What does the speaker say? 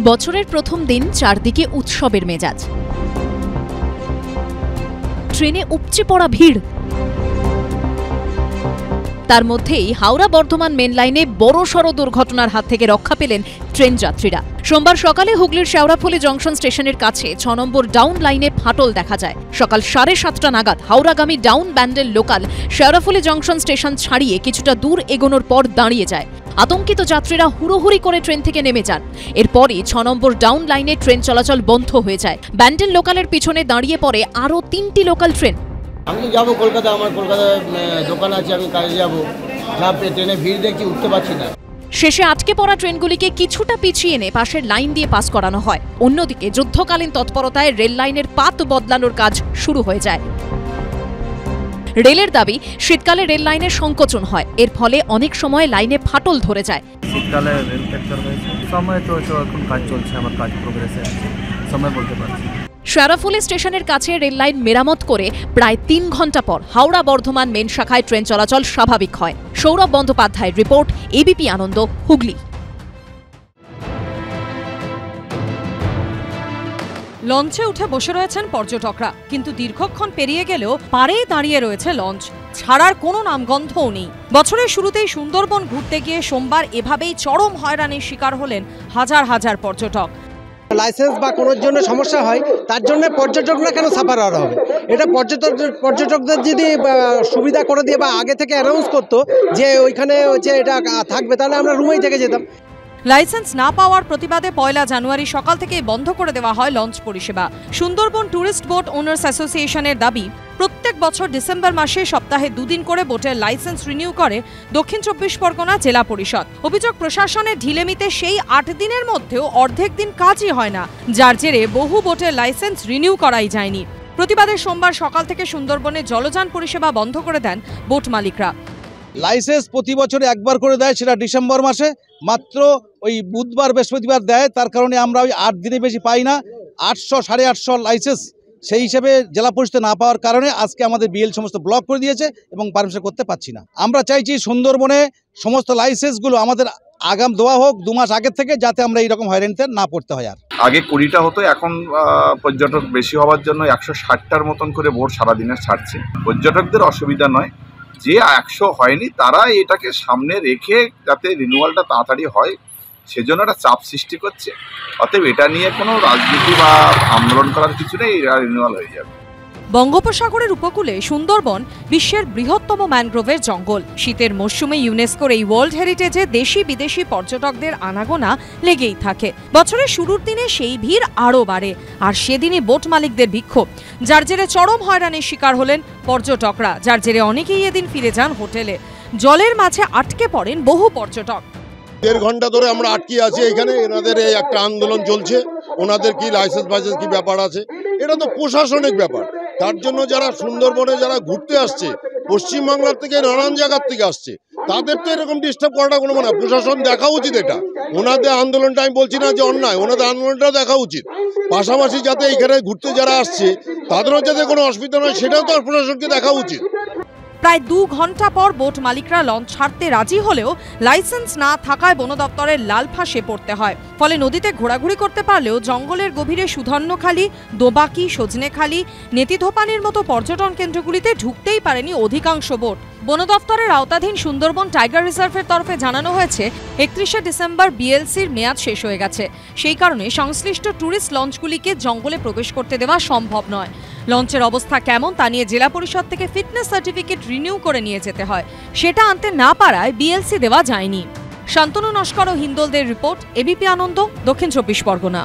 বছরের প্রথম দিন চারদিকে উৎসবের মেজাজ। ট্রেনে উপচে পড়া ভিড়। তার মধ্যেই হাওড়া বর্ধমান মেন লাইনে বড়সড় দুর্ঘটনার হাত থেকে রক্ষা পেলেন ট্রেন যাত্রীরা। সোমবার সকালে হুগলির শেওড়াফুলি জংশন স্টেশনের কাছে ৬ নম্বর ডাউন লাইনে ফাটল দেখা যায়। সকাল ৭:৩০ নাগাদ হাওড়াগামী down Bandel local Sheoraphuli junction station ছাড়িয়ে কিছুটা দূর এগোনোর পর দাঁড়িয়ে যায়। আতঙ্কিত যাত্রীরা হুড়োহুড়ি করে ট্রেন থেকে নেমে যান। এরপরই ৬ নম্বর ডাউন লাইনে ট্রেন চলাচল বন্ধ হয়ে যায়। ব্যান্ডেল লোকালের পিছনে দাঁড়িয়ে পড়ে আরও ৩টি লোকাল ট্রেন। আমি যাবো কলকাতা, আমার কলকাতায় দোকান আছে, আমি কাজে যাবো, ট্রেনে ভিড় দেখছি, উঠতে পারছি না। শেষে আটকে পড়া ট্রেনগুলিকে কিছুটা পিছিয়ে এনে পাশের লাইন দিয়ে পাস করানো হয়। অন্যদিকে যুদ্ধকালীন তৎপরতায় রেল লাইনের পাত বদলানোর কাজ শুরু হয়ে যায়। রেলের দাবি, শীতকালে রেল লাইনের সংকোচন হয়, এর ফলে অনেক সময় লাইনে ফাটল ধরে যায়। শীতকালে রেল ফ্র্যাকচার হয়েছে, সময় তো এখন কাজ চলছে, আমার কাজ প্রোগ্রেসে আছে, সময় বলতে পারছি। শেওড়াফুলি স্টেশনের কাছে রেল লাইন মেরামত করে প্রায় ৩ ঘন্টা পর হাওড়া বর্ধমান মেন শাখায় ট্রেন চলাচল স্বাভাবিক হয়। সৌরভ বন্দ্যোপাধ্যায়ের রিপোর্ট, এবিপি আনন্দ, হুগলি। লঞ্চে উঠে বসে রয়েছেন পর্যটকরা, কিন্তু দীর্ঘক্ষণ পেরিয়ে গেলেও পাড়েই দাঁড়িয়ে রয়েছে লঞ্চ, ছাড়ার কোনো নামগন্ধও নেই। বছরের শুরুতেই সুন্দরবন ঘুরতে গিয়ে সোমবার এভাবেই চরম হয়রানির শিকার হলেন হাজার হাজার পর্যটক। লাইসেন্স বা কোনোর জন্য সমস্যা হয়, তার জন্য পর্যটকরা কেন সাফার হবে? এটা পর্যটকদের যদি সুবিধা করে দিয়ে বা আগে থেকে অ্যানাউন্স করতো যে ওইখানে হচ্ছে এটা থাকবে, তাহলে আমরা রুমেই থেকে যেতাম। লাইসেন্স না পাওয়ার প্রতিবাদে ১ জানুয়ারি সকাল থেকেই বন্ধ করে দেওয়া হয় লঞ্চ পরিষেবা। সুন্দরবন ট্যুরিস্ট বোট ওনার্স অ্যাসোসিয়েশনের দাবি, প্রত্যেক বছর ডিসেম্বর মাসে সপ্তাহে 2 দিন করে বোটের লাইসেন্স রিনিউ করে দক্ষিণ ২৪ পরগনা জেলা পরিষদ। অভিযোগ, প্রশাসনের ঢিলেমিতে সেই ৮ দিনের মধ্যেও অর্ধেক দিন কাজই হয় না, যার জেরে বহু বোটের লাইসেন্স রিনিউ করাই যায়নি। প্রতিবাদে সোমবার সকাল থেকে সুন্দরবনে জলযান পরিষেবা বন্ধ করে দেন বোট মালিকরা। লাইসেন্স প্রতি বছর একবার করে দেয়, সেটা ডিসেম্বর মাসে, মাত্র ওই বুধবার বৃহস্পতিবার দেয়। তার কারণে আমরা ওই 8 দিনে বেশি পাই না। 800 850 লাইসেন্স সেই হিসেবে জেলা পরিষদ না পাওয়ার কারণে আজকে আমাদের বিএল সমস্ত ব্লক করে দিয়েছে এবং পারমিশন করতে পারছি না। আমরা চাইছি সুন্দরবনে সমস্ত লাইসেন্সগুলো আমাদের আগাম দেওয়া হোক 2 মাস আগের থেকে, যাতে আমরা এইরকম হয়রানিতে না পড়তে হয়। আর আগে 20টা হতো, এখন পর্যটক বেশি হওয়ার জন্য 160টার মতন করে বোট সারাদিনে ছাড়ছে। পর্যটকদের অসুবিধা নয়, যে 100 হয়নি তারা এটাকে সামনে রেখে যাতে রিনিউয়ালটা তাড়াতাড়ি হয় সেজন্য একটা চাপ সৃষ্টি করছে। অতএব এটা নিয়ে কোনো রাজনীতি বা আন্দোলন করার কিছু নেই, এটা রিনিউয়াল হয়ে যাবে। বঙ্গোপসাগরের উপকূলে সুন্দরবন বিশ্বের বৃহত্তম ম্যানগ্রোভের জঙ্গল। শীতের মরশুমে ইউনেস্কোর এই ওয়ার্ল্ড হেরিটেজে দেশি বিদেশি পর্যটকদের আনাগোনা লেগেই থাকে। বছরের শুরুর দিনে সেই ভিড় আরও বাড়ে, আর সেদিনই বোট মালিকদের বিক্ষোভ, যার জেরে চরম হয়রানির শিকার হলেন পর্যটকরা, যার জেরে অনেকেই এদিন ফিরে যান হোটেলে। জলের মাঝে আটকে পড়েন বহু পর্যটক। 1.5 ঘন্টা ধরে আমরা আটকে আছি এখানে। এনাদের এই একটা আন্দোলন চলছে, ওনাদের কি লাইসেন্স ফাইসেন্স কি ব্যাপার আছে, এটা তো প্রশাসনিক ব্যাপার। তার জন্য যারা সুন্দরবনে যারা ঘুরতে আসছে, পশ্চিমবাংলার থেকে নানান জায়গার থেকে আসছে, তাদের তো এরকম ডিস্টার্ব করাটা কোনো মানে প্রশাসন দেখা উচিত। এটা ওনাদের আন্দোলনটা আমি বলছি না যে অন্যায়, ওনাদের আন্দোলনটা দেখা উচিত। পাশাপাশি যাতে এখানে ঘুরতে যারা আসছে তাদেরও যাতে কোনো অসুবিধা নয়, সেটাও তো প্রশাসনকে দেখা উচিত। প্রায় 2 ঘন্টা পর বোট মালিকরা লঞ্চ ছাড়তে রাজি হলেও লাইসেন্স না থাকায় বন দপ্তরের লাল ফাঁসে পড়তে হয়। ফলে নদীতে ঘোরাঘুরি করতে পারলেও জঙ্গলের গভীরে সুধন্যখালি, দোবাকি, সজনেখালি, নেতিধোপানির মতো পর্যটন কেন্দ্রগুলিতে ঢুকতেই পারেনি অধিকাংশ বোট। বন দপ্তরের আওতাধীন সুন্দরবন টাইগার রিজার্ভের তরফে জানানো হয়েছে 31শে ডিসেম্বর বিএলসির মেয়াদ শেষ হয়ে গেছে। সেই কারণে সংশ্লিষ্ট ট্যুরিস্ট লঞ্চগুলিকে জঙ্গলে প্রবেশ করতে দেওয়া সম্ভব নয়। লঞ্চের অবস্থা কেমন তা নিয়ে জেলা পরিষদ থেকে ফিটনেস সার্টিফিকেট রিনিউ করে নিয়ে যেতে হয়, সেটা আনতে না পারায় বিএলসি দেওয়া যায়নি। শান্তনু নস্কর ও হিন্দোলদের রিপোর্ট, এবিপি আনন্দ, দক্ষিণ 24 পরগনা।